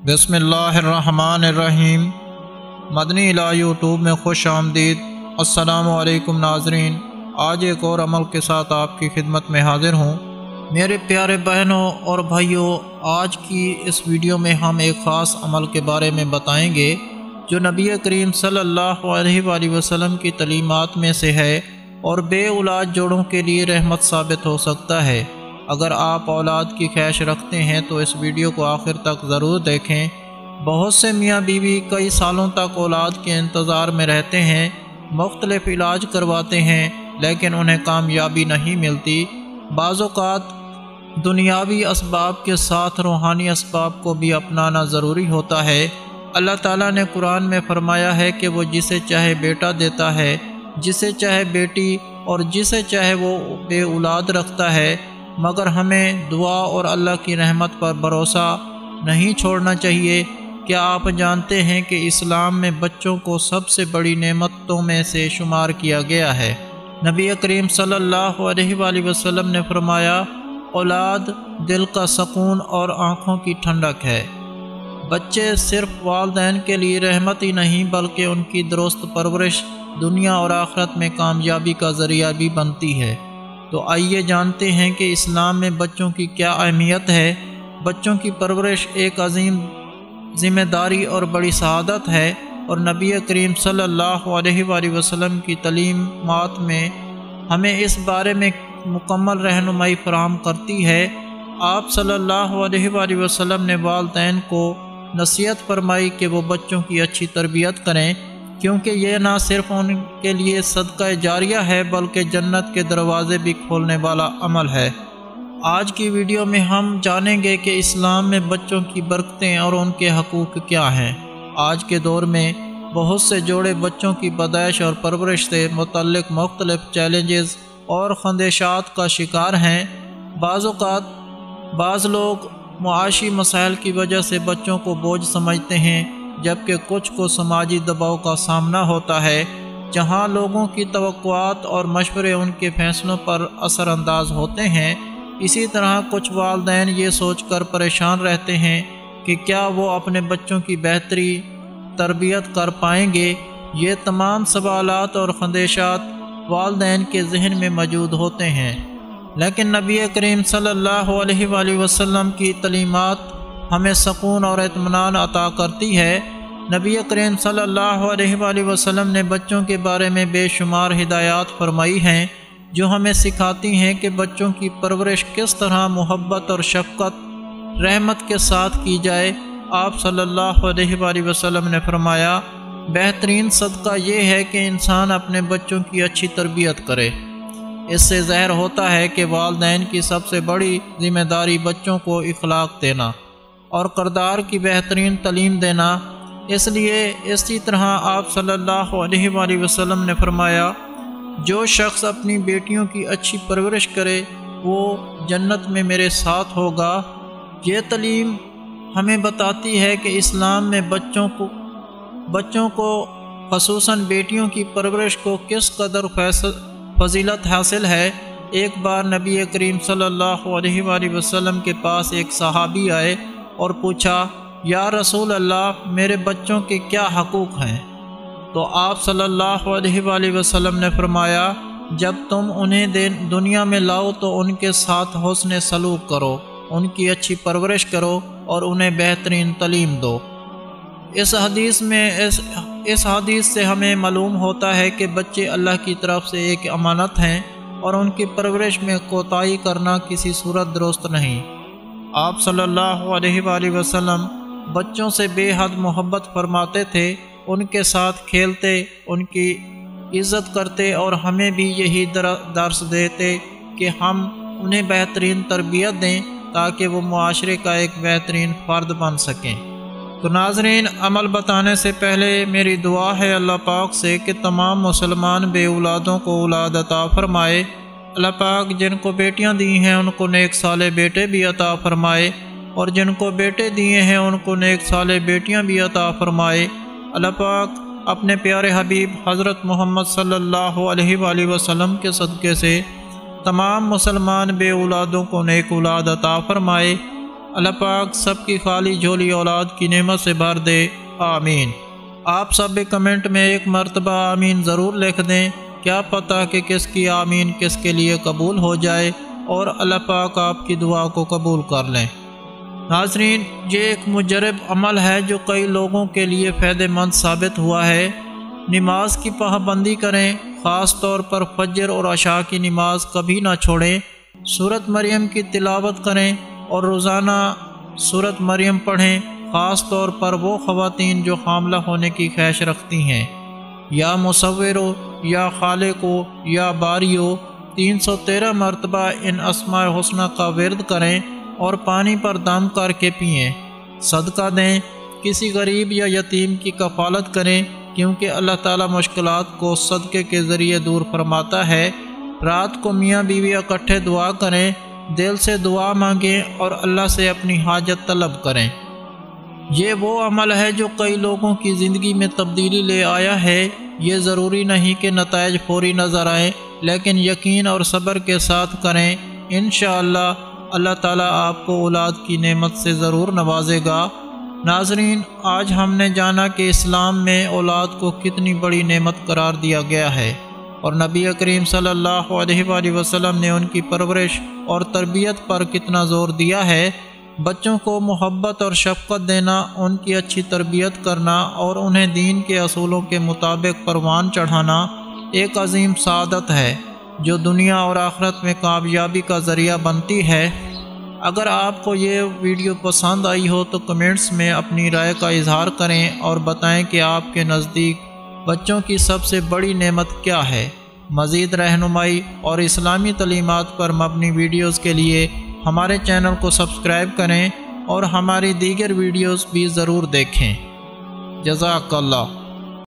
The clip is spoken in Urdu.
بسم اللہ الرحمن الرحیم۔ مدنی الہ یوٹیوب میں خوش آمدید۔ السلام علیکم ناظرین، آج ایک اور عمل کے ساتھ آپ کی خدمت میں حاضر ہوں۔ میرے پیارے بہنوں اور بھائیوں، آج کی اس ویڈیو میں ہم ایک خاص عمل کے بارے میں بتائیں گے جو نبی کریم صلی اللہ علیہ وآلہ وسلم کی تعلیمات میں سے ہے اور بے اولاد جوڑوں کے لیے رحمت ثابت ہو سکتا ہے۔ اگر آپ اولاد کی خواہش رکھتے ہیں تو اس ویڈیو کو آخر تک ضرور دیکھیں۔ بہت سے میاں بیوی کئی سالوں تک اولاد کے انتظار میں رہتے ہیں، مختلف علاج کرواتے ہیں لیکن انہیں کامیابی نہیں ملتی۔ بعض اوقات دنیاوی اسباب کے ساتھ روحانی اسباب کو بھی اپنانا ضروری ہوتا ہے۔ اللہ تعالیٰ نے قرآن میں فرمایا ہے کہ وہ جسے چاہے بیٹا دیتا ہے، جسے چاہے بیٹی، اور جسے چاہے وہ بے اولاد رکھتا ہے، مگر ہمیں دعا اور اللہ کی رحمت پر بھروسہ نہیں چھوڑنا چاہیے۔ کیا آپ جانتے ہیں کہ اسلام میں بچوں کو سب سے بڑی نعمتوں میں سے شمار کیا گیا ہے؟ نبی کریم صلی اللہ علیہ وآلہ وسلم نے فرمایا، اولاد دل کا سکون اور آنکھوں کی ٹھنڈک ہے۔ بچے صرف والدین کے لیے رحمت ہی نہیں بلکہ ان کی درست پرورش دنیا اور آخرت میں کامیابی کا ذریعہ بھی بنتی ہے۔ تو آئیے جانتے ہیں کہ اسلام میں بچوں کی کیا اہمیت ہے۔ بچوں کی پرورش ایک عظیم ذمہ داری اور بڑی سعادت ہے، اور نبی کریم صلی اللہ علیہ وآلہ وسلم کی تعلیمات میں ہمیں اس بارے میں مکمل رہنمائی فراہم کرتی ہے۔ آپ صلی اللہ علیہ وآلہ وسلم نے والدین کو نصیحت فرمائی کہ وہ بچوں کی اچھی تربیت کریں، کیونکہ یہ نہ صرف ان کے لیے صدقہ جاریہ ہے بلکہ جنت کے دروازے بھی کھولنے والا عمل ہے۔ آج کی ویڈیو میں ہم جانیں گے کہ اسلام میں بچوں کی برکتیں اور ان کے حقوق کیا ہیں۔ آج کے دور میں بہت سے جوڑے بچوں کی پیدائش اور پرورش سے متعلق مختلف چیلنجز اور خدشات کا شکار ہیں۔ بعض اوقات بعض لوگ معاشی مسائل کی وجہ سے بچوں کو بوجھ سمجھتے ہیں، جبکہ کچھ کو سماجی دباؤ کا سامنا ہوتا ہے، جہاں لوگوں کی توقعات اور مشورے ان کے فیصلوں پر اثر انداز ہوتے ہیں۔ اسی طرح کچھ والدین یہ سوچ کر پریشان رہتے ہیں کہ کیا وہ اپنے بچوں کی بہتری تربیت کر پائیں گے۔ یہ تمام سوالات اور خدشات والدین کے ذہن میں موجود ہوتے ہیں، لیکن نبی کریم صلی اللہ علیہ وآلہ وسلم کی تعلیمات ہمیں سکون اور اطمینان عطا کرتی ہے۔ نبی کریم صلی اللہ علیہ وآلہ وسلم نے بچوں کے بارے میں بے شمار ہدایات فرمائی ہیں جو ہمیں سکھاتی ہیں کہ بچوں کی پرورش کس طرح محبت اور شفقت رحمت کے ساتھ کی جائے۔ آپ صلی اللہ علیہ وآلہ وسلم نے فرمایا، بہترین صدقہ یہ ہے کہ انسان اپنے بچوں کی اچھی تربیت کرے۔ اس سے ظاہر ہوتا ہے کہ والدین کی سب سے بڑی ذمہ داری بچوں کو اخلاق دینا اور کردار کی بہترین تعلیم دینا۔ اس لیے اسی طرح آپ صلی اللہ علیہ وآلہ وسلم نے فرمایا، جو شخص اپنی بیٹیوں کی اچھی پرورش کرے وہ جنت میں میرے ساتھ ہوگا۔ یہ تعلیم ہمیں بتاتی ہے کہ اسلام میں بچوں کو خصوصاً بیٹیوں کی پرورش کو کس قدر فضیلت حاصل ہے۔ ایک بار نبی کریم صلی اللہ علیہ وآلہ وسلم کے پاس ایک صحابی آئے اور پوچھا، یا رسول اللہ، میرے بچوں کے کیا حقوق ہیں؟ تو آپ صلی اللہ علیہ وآلہ وسلم نے فرمایا، جب تم انہیں دنیا میں لاؤ تو ان کے ساتھ حسن سلوک کرو، ان کی اچھی پرورش کرو اور انہیں بہترین تعلیم دو۔ اس حدیث سے ہمیں معلوم ہوتا ہے کہ بچے اللہ کی طرف سے ایک امانت ہیں اور ان کی پرورش میں کوتاہی کرنا کسی صورت درست نہیں۔ آپ صلی اللہ علیہ وآلہ وسلم بچوں سے بے حد محبت فرماتے تھے، ان کے ساتھ کھیلتے، ان کی عزت کرتے اور ہمیں بھی یہی درس دیتے کہ ہم انہیں بہترین تربیت دیں تاکہ وہ معاشرے کا ایک بہترین فرد بن سکیں۔ تو ناظرین، عمل بتانے سے پہلے میری دعا ہے اللہ پاک سے کہ تمام مسلمان بے اولادوں کو اولاد عطا فرمائے۔ اللہ پاک جن کو بیٹیاں دی ہیں ان کو نیک صالح بیٹے بھی عطا فرمائے، اور جن کو بیٹے دیے ہیں ان کو نیک صالح بیٹیاں بھی عطا فرمائے۔ اللہ پاک اپنے پیارے حبیب حضرت محمد صلی اللہ علیہ وآلہ وسلم کے صدقے سے تمام مسلمان بے اولادوں کو نیک اولاد عطا فرمائے۔ اللہ پاک سب کی خالی جھولی اولاد کی نعمت سے بھر دے، آمین۔ آپ سب بھی کمنٹ میں ایک مرتبہ آمین ضرور لکھ دیں، کیا پتہ کہ کس کی آمین کس کے لیے قبول ہو جائے اور اللہ پاک آپ کی دعا کو قبول کر لیں۔ ناظرین، یہ ایک مجرب عمل ہے جو کئی لوگوں کے لیے فائدہ مند ثابت ہوا ہے۔ نماز کی پابندی کریں، خاص طور پر فجر اور عشاء کی نماز کبھی نہ چھوڑیں۔ سورۃ مریم کی تلاوت کریں اور روزانہ سورۃ مریم پڑھیں، خاص طور پر وہ خواتین جو حاملہ ہونے کی خواہش رکھتی ہیں۔ یا مصورو، یا خالقو، یا باریو 313 مرتبہ ان اسماء حسنہ کا ورد کریں اور پانی پر دم کر کے پئیں۔ صدقہ دیں، کسی غریب یا یتیم کی کفالت کریں، کیونکہ اللہ تعالیٰ مشکلات کو صدقے کے ذریعے دور فرماتا ہے۔ رات کو میاں بیوی اکٹھے دعا کریں، دل سے دعا مانگیں اور اللہ سے اپنی حاجت طلب کریں۔ یہ وہ عمل ہے جو کئی لوگوں کی زندگی میں تبدیلی لے آیا ہے۔ یہ ضروری نہیں کہ نتائج فوری نظر آئیں، لیکن یقین اور صبر کے ساتھ کریں، انشاءاللہ اللہ تعالیٰ آپ کو اولاد کی نعمت سے ضرور نوازے گا۔ ناظرین، آج ہم نے جانا کہ اسلام میں اولاد کو کتنی بڑی نعمت قرار دیا گیا ہے، اور نبی کریم صلی اللہ علیہ وآلہ وسلم نے ان کی پرورش اور تربیت پر کتنا زور دیا ہے۔ بچوں کو محبت اور شفقت دینا، ان کی اچھی تربیت کرنا اور انہیں دین کے اصولوں کے مطابق پروان چڑھانا ایک عظیم سعادت ہے جو دنیا اور آخرت میں کامیابی کا ذریعہ بنتی ہے۔ اگر آپ کو یہ ویڈیو پسند آئی ہو تو کمنٹس میں اپنی رائے کا اظہار کریں اور بتائیں کہ آپ کے نزدیک بچوں کی سب سے بڑی نعمت کیا ہے۔ مزید رہنمائی اور اسلامی تعلیمات پر مبنی ویڈیوز کے لیے ہمارے چینل کو سبسکرائب کریں اور ہماری دیگر ویڈیوز بھی ضرور دیکھیں۔ جزاک اللہ۔